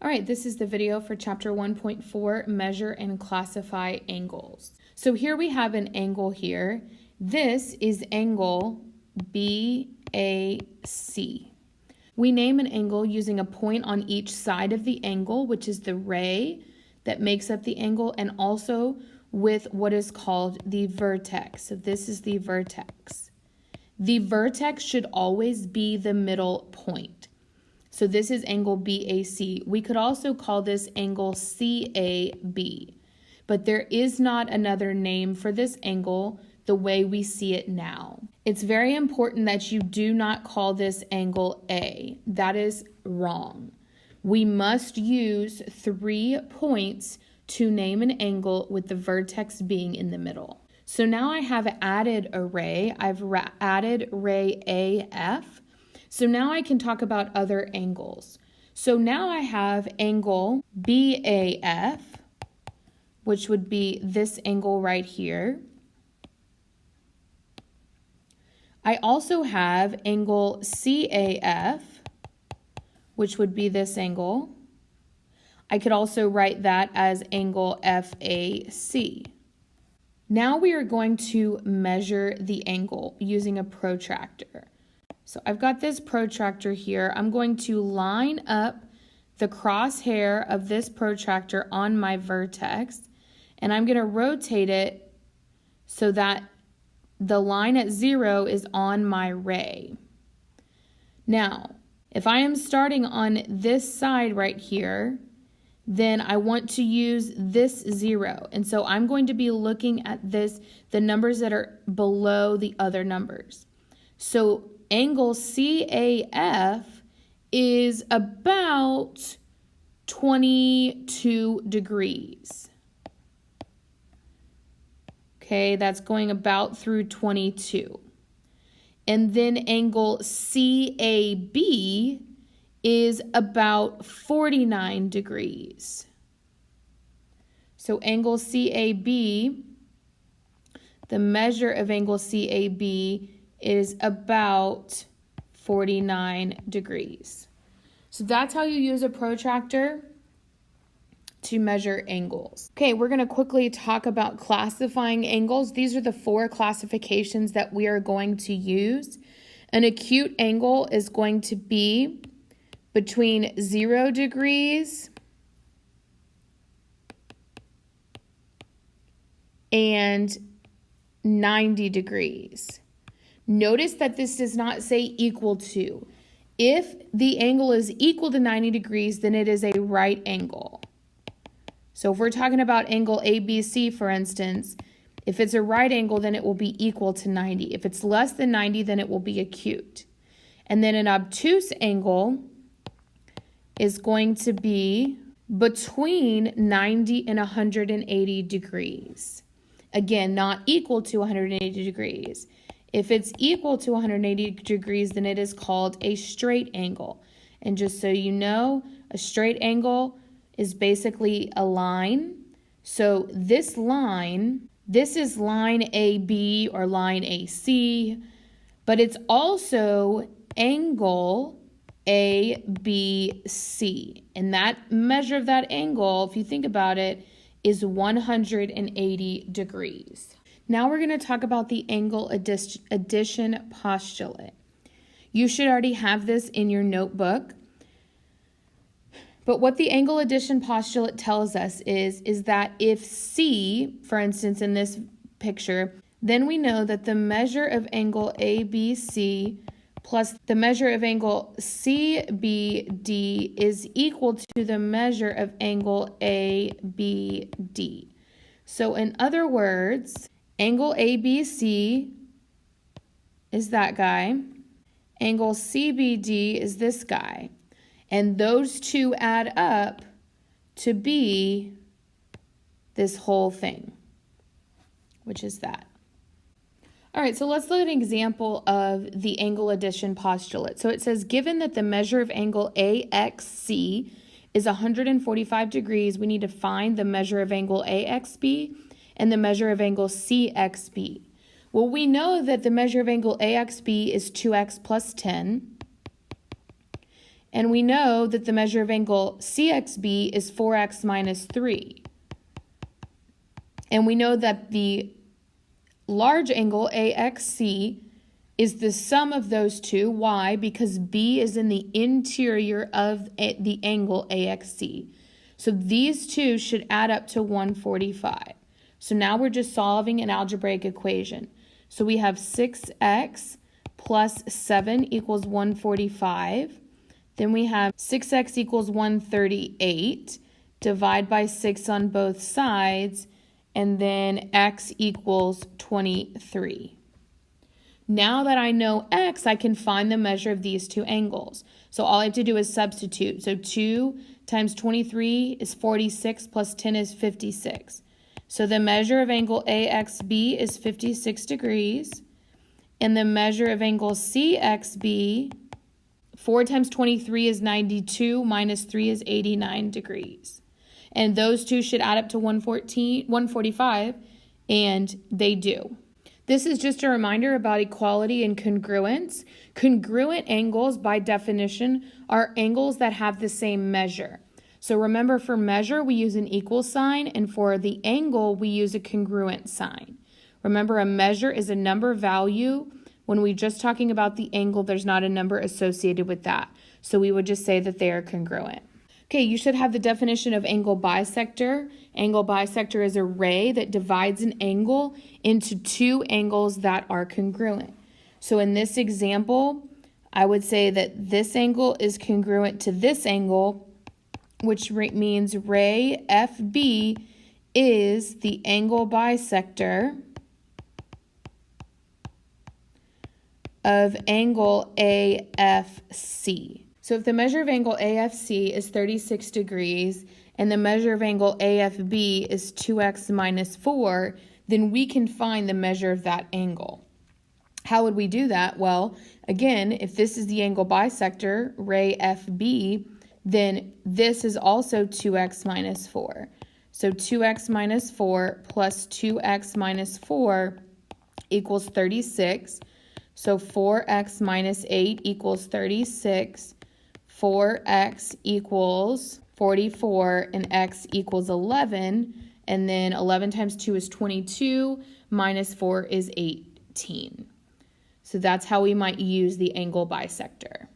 All right, this is the video for chapter 1.4, measure and classify angles. So here we have an angle here. This is angle BAC. We name an angle using a point on each side of the angle, which is the ray that makes up the angle, and also with what is called the vertex. So this is the vertex. The vertex should always be the middle point. So this is angle BAC. We could also call this angle CAB, but there is not another name for this angle the way we see it now. It's very important that you do not call this angle A. That is wrong. We must use 3 points to name an angle with the vertex being in the middle. So now I have added a ray. I've added ray AF. So now I can talk about other angles. So now I have angle BAF, which would be this angle right here. I also have angle CAF, which would be this angle. I could also write that as angle FAC. Now we are going to measure the angle using a protractor. So I've got this protractor here. I'm going to line up the crosshair of this protractor on my vertex, and I'm going to rotate it so that the line at 0 is on my ray. Now, if I am starting on this side right here, then I want to use this 0. And so I'm going to be looking at the numbers that are below the other numbers. So angle CAF is about 22 degrees. Okay, that's going about through 22. And then angle CAB is about 49 degrees. So angle CAB, the measure of angle CAB is about 49 degrees. So that's how you use a protractor to measure angles. Okay, we're going to quickly talk about classifying angles. These are the 4 classifications that we are going to use. An acute angle is going to be between 0 degrees and 90 degrees. Notice that this does not say equal to. If the angle is equal to 90 degrees, then it is a right angle. So if we're talking about angle ABC, for instance, if it's a right angle, then it will be equal to 90. If it's less than 90, then it will be acute. And then an obtuse angle is going to be between 90 and 180 degrees. Again, not equal to 180 degrees. If it's equal to 180 degrees, then it is called a straight angle. And just so you know, a straight angle is basically a line. So this is line AB or line AC, but it's also angle ABC. And that measure of that angle, if you think about it, is 180 degrees. Now we're going to talk about the angle addition postulate. You should already have this in your notebook. But what the angle addition postulate tells us is that if C, for instance, in this picture, then we know that the measure of angle ABC plus the measure of angle CBD is equal to the measure of angle ABD. So in other words, angle ABC is that guy. Angle CBD is this guy. And those two add up to be this whole thing, which is that. All right, so let's look at an example of the angle addition postulate. So it says, given that the measure of angle AXC is 145 degrees, we need to find the measure of angle AXB and the measure of angle CXB. Well, we know that the measure of angle AXB is 2x plus 10. And we know that the measure of angle CXB is 4x minus 3. And we know that the large angle AXC is the sum of those two. Why? Because B is in the interior of the angle AXC. So these two should add up to 145. So now we're just solving an algebraic equation. So we have 6x plus 7 equals 145. Then we have 6x equals 138. Divide by 6 on both sides. And then x equals 23. Now that I know x, I can find the measure of these two angles. So all I have to do is substitute. So 2 times 23 is 46 plus 10 is 56. So the measure of angle AXB is 56 degrees. And the measure of angle CXB, 4 times 23 is 92, minus 3 is 89 degrees. And those two should add up to 145, and they do. This is just a reminder about equality and congruence. Congruent angles, by definition, are angles that have the same measure. So remember, for measure, we use an equal sign, and for the angle, we use a congruent sign. Remember, a measure is a number value. When we're just talking about the angle, there's not a number associated with that. So we would just say that they are congruent. Okay, you should have the definition of angle bisector. Angle bisector is a ray that divides an angle into two angles that are congruent. So in this example, I would say that this angle is congruent to this angle, which means ray FB is the angle bisector of angle AFC. So if the measure of angle AFC is 36 degrees and the measure of angle AFB is 2x minus 4, then we can find the measure of that angle. How would we do that? Well, again, if this is the angle bisector, ray FB, then this is also 2x minus 4. So 2x minus 4 plus 2x minus 4 equals 36. So 4x minus 8 equals 36. 4x equals 44, and x equals 11. And then 11 times 2 is 22, minus 4 is 18. So that's how we might use the angle bisector.